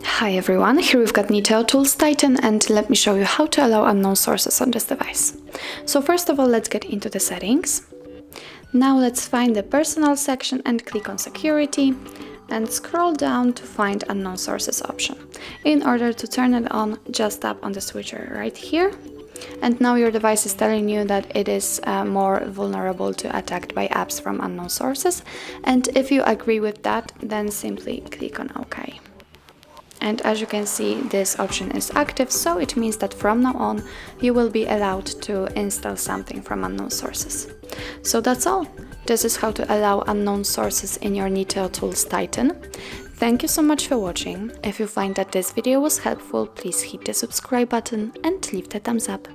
Hi everyone, here we've got Niteo Tools Titan, and let me show you how to allow unknown sources on this device. So first of all, let's get into the settings. Now let's find the personal section and click on security and scroll down to find unknown sources option. In order to turn it on, just tap on the switcher right here. And now your device is telling you that it is more vulnerable to attacked by apps from unknown sources. And if you agree with that, then simply click on OK. And as you can see, this option is active, so it means that from now on you will be allowed to install something from unknown sources. So that's all. This is how to allow unknown sources in your Niteo Tools Titan. Thank you so much for watching. If you find that this video was helpful, please hit the subscribe button and leave the thumbs up.